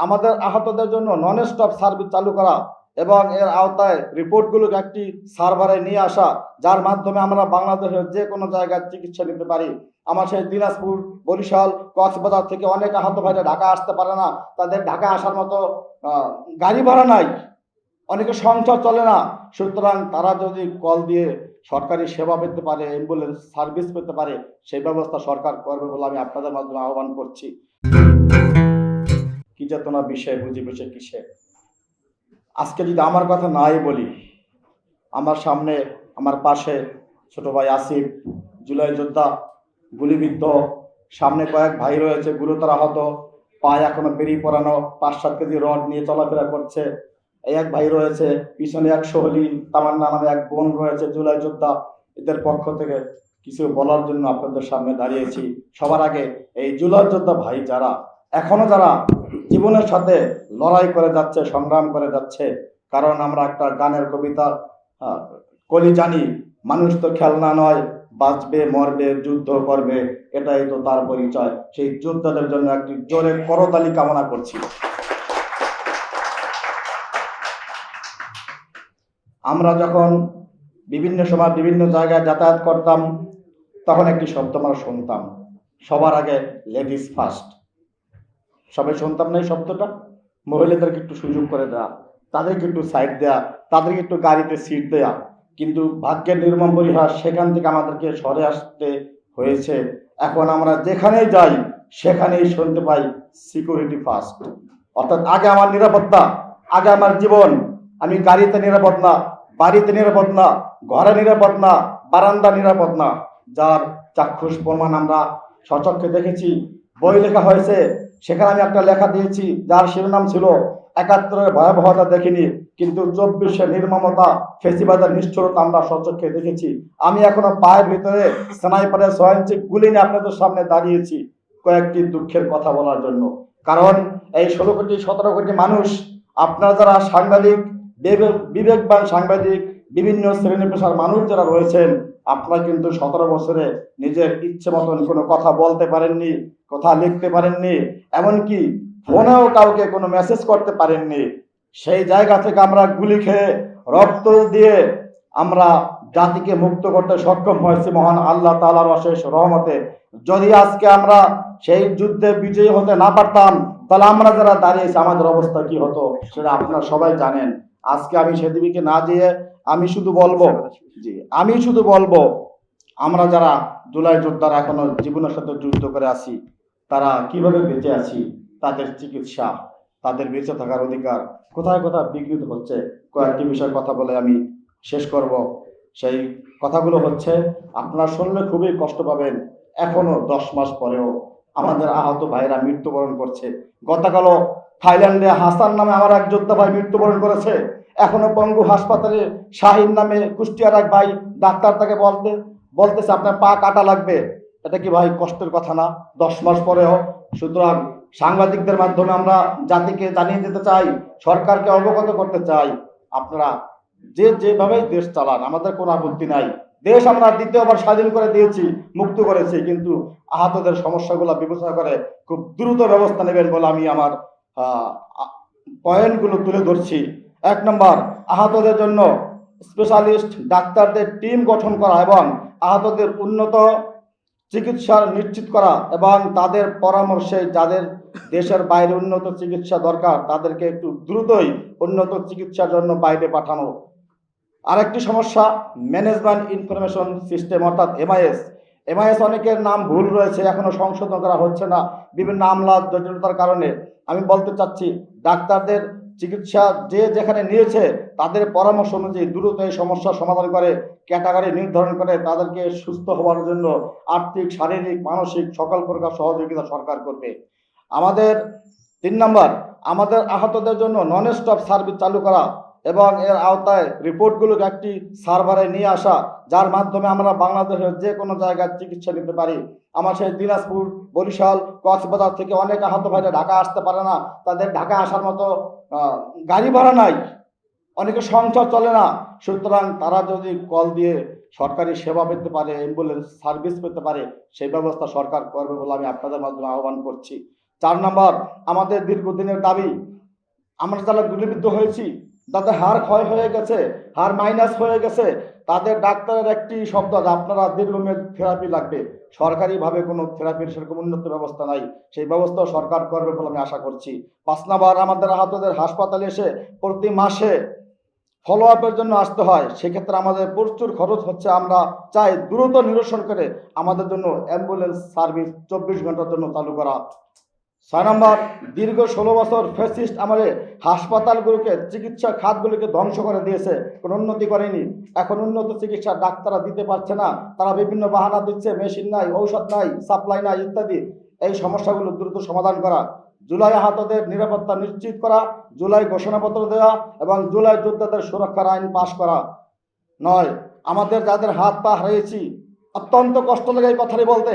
আমাদের আহতদের জন্য নন স্টপ সার্ভিস চালু করা এবং এর আওতায় রিপোর্টগুলোকে একটি সার্ভারে নিয়ে আসা, যার মাধ্যমে আমরা বাংলাদেশের যে কোনো জায়গায় চিকিৎসা নিতে পারি। আমার সেই দিনাজপুর, বরিশাল, কক্সবাজার থেকে অনেক আহত ভাইরা ঢাকা আসতে পারে না, তাদের ঢাকা আসার মতো গাড়ি ভাড়া নাই, অনেকে সংসার চলে না। সুতরাং তারা যদি কল দিয়ে সরকারি সেবা পেতে পারে, অ্যাম্বুলেন্স সার্ভিস পেতে পারে, সেই ব্যবস্থা সরকার করবে বলে আমি আপনাদের মাধ্যমে আহ্বান করছি। কি চেতনা বিষয় বুঝি বুঝে কিসে। আজকে যদি আমার কথা নাই বলি, আমার সামনে আমার পাশে ছোট ভাই আসিফ, জুলাই যোদ্ধা, গুলিবিদ্ধ, সামনে কয়েক ভাই রয়েছে গুরুতর আহত, পায়ে এখনো বেরিয়ে পড়ানো, 5-7 কেজি রড নিয়ে চলাফেরা করছে। এক ভাই রয়েছে, পিছনে এক সোহলি তামান্না নামে এক বোন রয়েছে জুলাই যোদ্ধা। এদের পক্ষ থেকে কিছু বলার জন্য আপনাদের সামনে দাঁড়িয়েছি। সবার আগে এই জুলাই যোদ্ধা ভাই যারা এখনো যারা জীবনের সাথে লড়াই করে যাচ্ছে, সংগ্রাম করে যাচ্ছে, কারণ আমরা একটা গানের কবিতা কলি জানি, মানুষ তো খেলনা নয়, বাঁচবে মরবে যুদ্ধ করবে, এটাই তো তার পরিচয়। সেই যোদ্ধাদের জন্য একটি জোরে করতালি কামনা করছি। আমরা যখন বিভিন্ন সময় বিভিন্ন জায়গায় যাতায়াত করতাম, তখন একটি শব্দ আমরা শুনতাম, সবার আগে লেডিস ফার্স্ট। সবাই শুনতাম না এই শব্দটা? মহিলাদেরকে একটু সুযোগ করে দেয়া, তাদেরকে একটু সাইড দেয়া, তাদেরকে একটু গাড়িতে সিট দেয়া। কিন্তু ভাগ্যের নির্মম পরিহাস, সেখান থেকে আমাদেরকে সরে আসতে হয়েছে। এখন আমরা যেখানেই যাই সেখানেই শুনতে পাই সিকিউরিটি ফার্স্ট। অর্থাৎ আগে আমার নিরাপত্তা, আগে আমার জীবন। আমি গাড়িতে নিরাপদ না, বাড়িতে নিরাপদ না, ঘরে নিরাপদ না, বারান্দা নিরাপদ না। যার চাক্ষুষ প্রমাণ আমরা সচক্ষে দেখেছি, বই লেখা হয়েছে, সেখানে আমি একটা লেখা দিয়েছি যার শিরোনাম ছিল 71-এর ভয়াবহতা দেখিনি, কিন্তু 24-এর নির্মমতা, ফেসিবাদের নিষ্ঠুরতা আমরা সচক্ষে দেখেছি। আমি এখনো পায়ের ভিতরে স্নাইপারের 6 ইঞ্চি গুলি নিয়ে আপনাদের সামনে দাঁড়িয়েছি কয়েকটি দুঃখের কথা বলার জন্য। কারণ এই 16 কোটি 17 কোটি মানুষ, আপনারা যারা সাংবাদিক, বিবেকবান সাংবাদিক, বিভিন্ন শ্রেণী পেশার মানুষ যারা রয়েছেন, আপনারা কিন্তু 17 বছরে নিজের ইচ্ছে মতন কোনো কথা বলতে পারেননি, কথা লিখতে পারেননি, এমনকি ফোনেও কাউকে কোনো মেসেজ করতে পারেননি। সেই জায়গা থেকে আমরা গুলি খেয়ে, রক্ত দিয়ে আমরা জাতিকে মুক্ত করতে সক্ষম হয়েছি মহান আল্লাহ তাআলার অশেষ রহমতে। যদি আজকে আমরা সেই যুদ্ধে বিজয়ী হতে না পারতাম, তাহলে আমরা যারা দাঁড়িয়েছি আমাদের অবস্থা কি হতো সেটা আপনারা সবাই জানেন। আজকে আমি সেদিকে না যেয়ে আমি শুধু বলবো আমরা যারা জুলাই যোদ্ধারা এখনো জীবনের সাথে যুদ্ধ করে আছি, তারা কিভাবে বেঁচে আছি, তাদের চিকিৎসা, তাদের বেঁচে থাকার অধিকার কোথায় কোথায় বিঘ্নিত হচ্ছে, কয়েকটি বিষয় কথা বলে আমি শেষ করব। সেই কথাগুলো হচ্ছে, আপনারা শুনলে খুবই কষ্ট পাবেন। এখনো 10 মাস পরেও আমাদের আহত ভাইরা মৃত্যুবরণ করছে। গতকালও থাইল্যান্ডে হাসান নামে আমার এক যোদ্ধা ভাই মৃত্যুবরণ করেছে। এখনো পঙ্গু হাসপাতালে শাহিন নামে কুষ্টিয়ার এক ভাই, ডাক্তার তাকে বলতেছে আপনার পা কাটা লাগবে। এটা কি ভাই কষ্টের কথা না? 10 মাস পরেও। সুতরাং সাংবাদিকদের মাধ্যমে আমরা জাতিকে জানিয়ে দিতে চাই, সরকারকে অবগত করতে চাই, আপনারা যেভাবে দেশ চালান আমাদের কোনো আপত্তি নাই। দেশ আমরা দ্বিতীয়বার স্বাধীন করে দিয়েছি, মুক্ত করেছি, কিন্তু আহতদের সমস্যাগুলো বিবেচনা করে খুব দ্রুত ব্যবস্থা নেবেন বলে আমি আমার পয়েন্টগুলো তুলে ধরছি। 1 নম্বর, আহতদের জন্য স্পেশালিস্ট ডাক্তারদের টিম গঠন করা এবং আহতদের উন্নত চিকিৎসা নিশ্চিত করা এবং তাদের পরামর্শে যাদের দেশের বাইরে উন্নত চিকিৎসা দরকার তাদেরকে একটু দ্রুতই উন্নত চিকিৎসার জন্য বাইরে পাঠানো। আরেকটি সমস্যা, ম্যানেজমেন্ট ইনফরমেশন সিস্টেম অর্থাৎ এমআইএস অনেকের নাম ভুল রয়েছে, এখনো সংশোধন করা হচ্ছে না বিভিন্ন আমলা জটিলতার কারণে। আমি বলতে চাচ্ছি, ডাক্তারদের চিকিৎসা যে যেখানে নিয়েছে তাদের পরামর্শ অনুযায়ী দ্রুত এই সমস্যার সমাধান করে ক্যাটাগরি নির্ধারণ করে তাদেরকে সুস্থ হওয়ার জন্য আর্থিক, শারীরিক, মানসিক সকল প্রকার সহযোগিতা সরকার করবে। আমাদের 3 নম্বর, আমাদের আহতদের জন্য নন স্টপ সার্ভিস চালু করা এবং এর আওতায় রিপোর্টগুলোকে একটি সার্ভারে নিয়ে আসা, যার মাধ্যমে আমরা বাংলাদেশের যে কোনো জায়গায় চিকিৎসা নিতে পারি। আমার সেই দিনাজপুর, বরিশাল, কক্সবাজার থেকে অনেক আহত ভাইরা ঢাকা আসতে পারে না, তাদের ঢাকা আসার মতো গাড়ি ভাড়া নাই, অনেকে সংসার চলে না। সুতরাং তারা যদি কল দিয়ে সরকারি সেবা পেতে পারে, অ্যাম্বুলেন্স সার্ভিস পেতে পারে, সেই ব্যবস্থা সরকার করবে বলে আমি আপনাদের মাধ্যমে আহ্বান করছি। 4 নম্বর, আমাদের দীর্ঘদিনের দাবি, আমরা যারা গুলিবিদ্ধ হয়েছি, যাদের হাড় ক্ষয় হয়ে গেছে, হাড় মাইনাস হয়ে গেছে, তাদের ডাক্তারের একটি শব্দ আছে, আপনারা দীর্ঘমেয়াদী থেরাপি লাগবে। সরকারিভাবে কোনো থেরাপির সেরকম উন্নত ব্যবস্থা নাই, সেই ব্যবস্থা সরকার করবে বলে আমি আশা করছি। 5 নম্বর, আমাদের আহতদের হাসপাতালে এসে প্রতি মাসে ফলো আপের জন্য আসতে হয়, সেক্ষেত্রে আমাদের প্রচুর খরচ হচ্ছে। আমরা চাই দ্রুত নিরসন করে আমাদের জন্য অ্যাম্বুলেন্স সার্ভিস 24 ঘন্টার জন্য চালু করা। 6 নম্বর, দীর্ঘ 16 বছর ফ্যাসিস্ট আমলে হাসপাতালগুলোকে, চিকিৎসা খাতগুলোকে ধ্বংস করে দিয়েছে, কোনো উন্নতি করেনি। এখন উন্নত চিকিৎসা ডাক্তাররা দিতে পারছে না, তারা বিভিন্ন বাহানা দিচ্ছে, মেশিন নাই, ঔষধ নাই, সাপ্লাই নাই ইত্যাদি। এই সমস্যাগুলো দ্রুত সমাধান করা। জুলাই আহতদের নিরাপত্তা নিশ্চিত করা, জুলাই ঘোষণাপত্র দেওয়া এবং জুলাই যোদ্ধাদের সুরক্ষার আইন পাশ করা। 9, আমাদের যাদের হাত পা হারিয়েছি, অত্যন্ত কষ্ট লাগে এই কথাটি বলতে।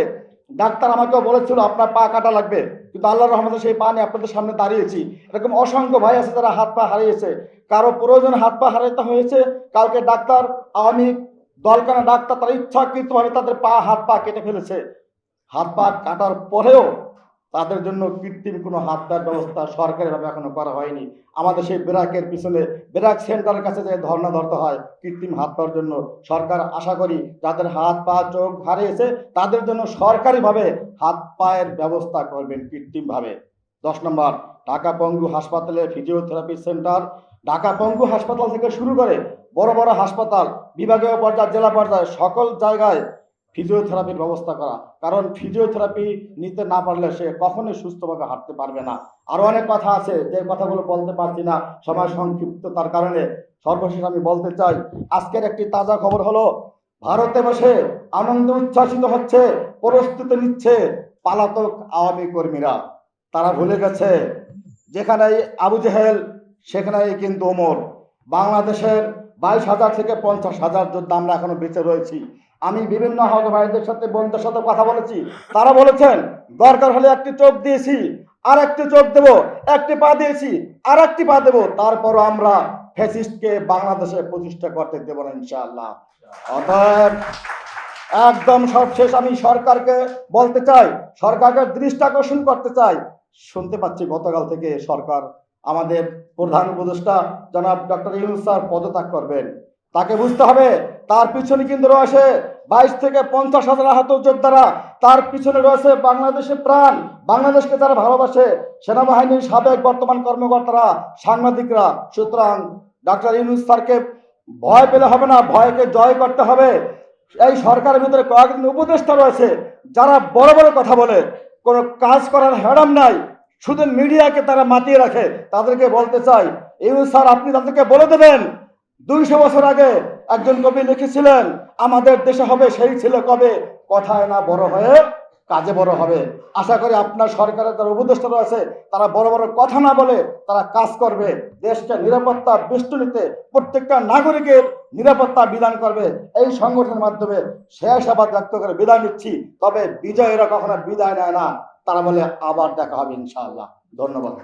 ডাক্তার আমাকেও বলেছিল আপনার পা কাটা লাগবে, কিন্তু আল্লাহর রহমতে সেই পা নিয়ে আপনাদের সামনে দাঁড়িয়েছি। এরকম অসংখ্য ভাই আছে যারা হাত পা হারিয়েছে, কারো প্রয়োজন হাত পা হারাতে হয়েছে, কাউকে ডাক্তার, আওয়ামী দলকানা ডাক্তার তারা ইচ্ছাকৃতভাবে তাদের পা হাত পা কেটে ফেলেছে। হাত পা কাটার পরেও তাদের জন্য কৃত্রিম কোনো হাত পায়ের ব্যবস্থা সরকারিভাবে এখনো করা হয়নি। আমাদের সেই ব্র্যাকের পিছনে, ব্র্যাক সেন্টারের কাছে যে ধর্ণা ধরতে হয় কৃত্রিম হাত পাওয়ার জন্য। সরকার আশা করি যাদের হাত পা চোখ হারিয়েছে তাদের জন্য সরকারিভাবে হাত পায়ের ব্যবস্থা করবেন কৃত্রিমভাবে। 10 নম্বর, ঢাকা পঙ্গু হাসপাতালে ফিজিওথেরাপি সেন্টার, ঢাকা পঙ্গু হাসপাতাল থেকে শুরু করে বড় বড় হাসপাতাল, বিভাগীয় পর্যায়ে, জেলা পর্যায়ে সকল জায়গায় ফিজিওথেরাপির ব্যবস্থা করা। কারণ ফিজিওথেরাপি নিতে না পারলে সে কখনোই সুস্থভাবে হাঁটতে পারবে না। আরো অনেক কথা আছে, যে কথাগুলো বলতে পারছি না সময় সংক্ষিপ্ততার কারণে। সর্বশেষ আমি বলতে চাই, আজকের একটি তাজা খবর হলো, ভারতে বসে আনন্দ উচ্ছ্বাসিত হচ্ছে, প্রস্তুতি নিচ্ছে পালাতক আওয়ামী কর্মীরা। তারা ভুলে গেছে যেখানে আবু জেহেল সেখানেই কিন্তু ওমর। বাংলাদেশের 22,000 থেকে 50,000 যোদ্ধা আমরা এখনো বেঁচে রয়েছি। আমি বিভিন্ন আহত ভাইদের সাথে, বন্ধুদের সাথে কথা বলেছি, তারা বলেছেন দরকার হলে একটি চোখ দিয়েছি, আর একটি চোখ দেব, একটি পা দিয়েছি, আর একটি পা দেব, তারপরও আমরা ফ্যাসিস্টকে বাংলাদেশে প্রতিষ্ঠা করতে দেব না ইনশাআল্লাহ। অতএব একদম সবশেষ আমি সরকারকে বলতে চাই, সরকারকে দৃষ্টি আকর্ষণ করতে চাই। শুনতে পাচ্ছি গতকাল থেকে সরকার, আমাদের প্রধান উপদেষ্টা জনাব ডক্টর ইউনূস স্যার পদত্যাগ করবেন। তাকে বুঝতে হবে তার পিছনে কিন্তু রয়েছে 22 থেকে 50,000 আহত যোদ্ধারা, তার পিছনে রয়েছে বাংলাদেশের প্রাণ, বাংলাদেশকে যারা ভালোবাসে, সেনাবাহিনীর সাবেক বর্তমান কর্মকর্তারা, সাংবাদিকরা। সুতরাং ডক্টর ইউনূস স্যারকে ভয় পেলে হবে না, ভয়কে জয় করতে হবে। এই সরকারের ভিতরে কয়েকজন উপদেষ্টা রয়েছে যারা বড় বড় কথা বলে, কোনো কাজ করার হ্যাডাম নাই, শুধু মিডিয়াকে তারা মাতিয়ে রাখে। তাদেরকে বলতে চাই, ইউনূস স্যার আপনি তাদেরকে বলে দেবেন 200 বছর আগে একজন কবি লিখেছিলেন, আমাদের দেশে হবে সেই ছেলে কবে, কথায় না বড় হয়ে কাজে বড় হবে। আশা করি আপনার সরকারের যারা উপদেষ্টা রয়েছে তারা বড় বড় কথা না বলে তারা কাজ করবে, দেশকে নিরাপত্তা বেষ্টনীতে প্রত্যেকটা নাগরিকের নিরাপত্তা বিধান করবে। এই সংগঠনের মাধ্যমে শেষ আবার ব্যক্ত করে বিদায় নিচ্ছি। তবে বিজয়েরা কখনো বিদায় নেয় না, তারা বলে আবার দেখা হবে ইনশাআল্লাহ। ধন্যবাদ।